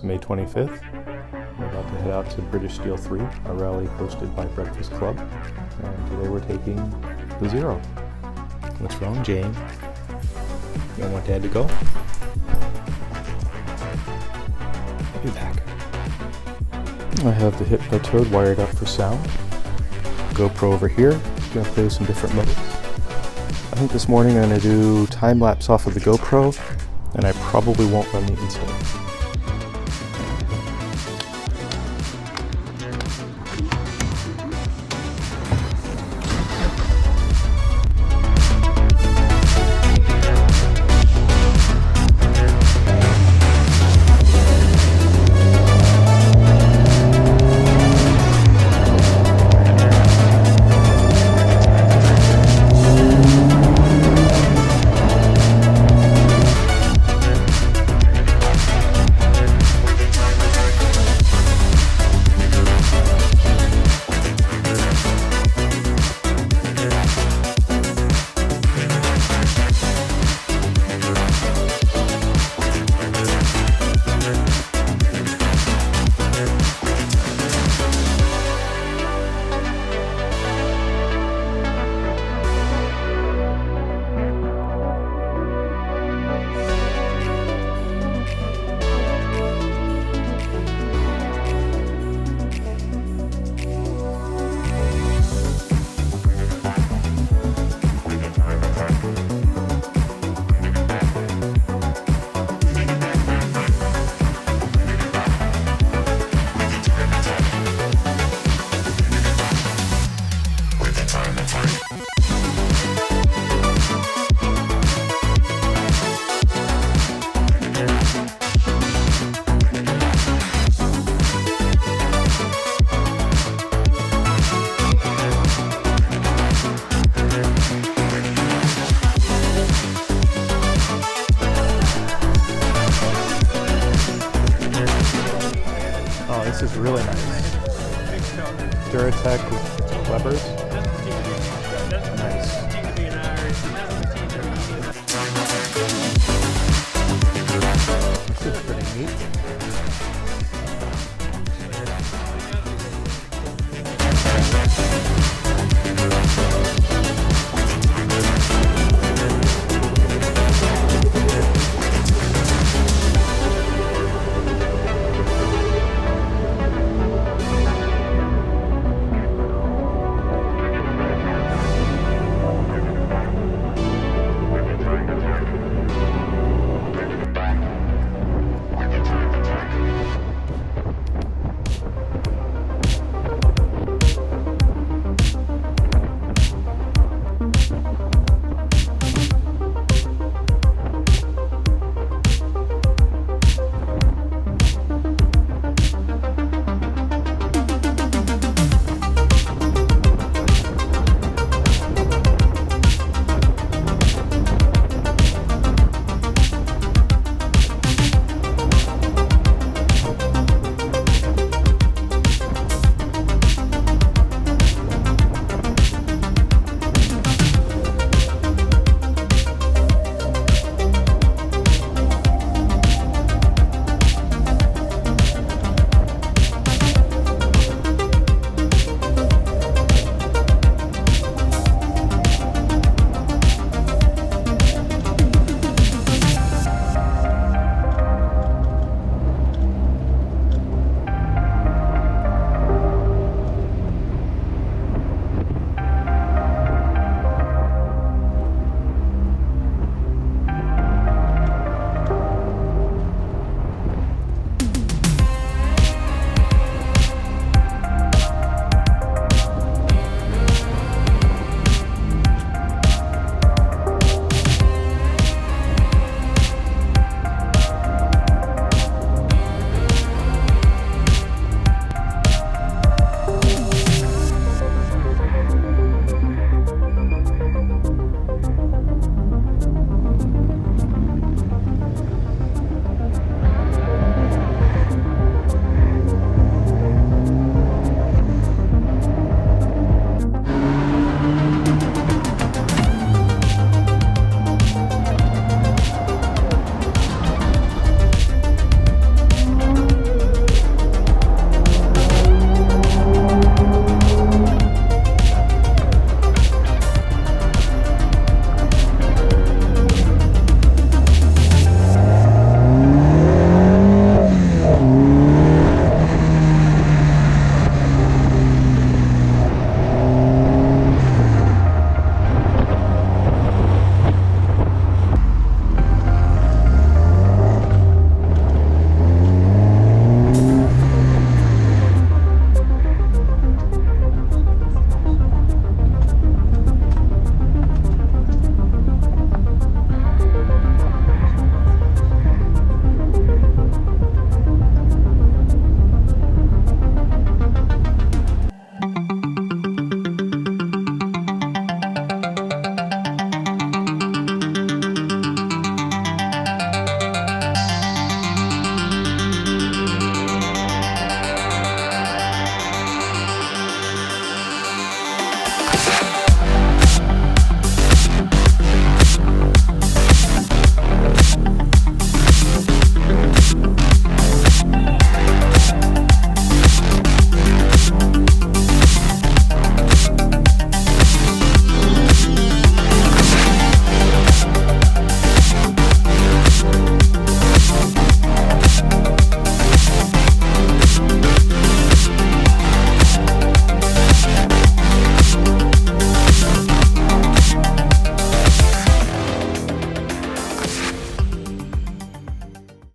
May 25th. We're about to head out to British Steel 3, a rally hosted by Breakfast Club. And today we're taking the Zero. What's wrong, Jane? You don't want Dad to go? I'll be back. I have the Hypnotoad wired up for sound. GoPro over here. Gonna play some different modes. I think this morning I'm gonna do time lapse off of the GoPro, and I probably won't run the instant. Oh, this is really nice. Duratec with levers.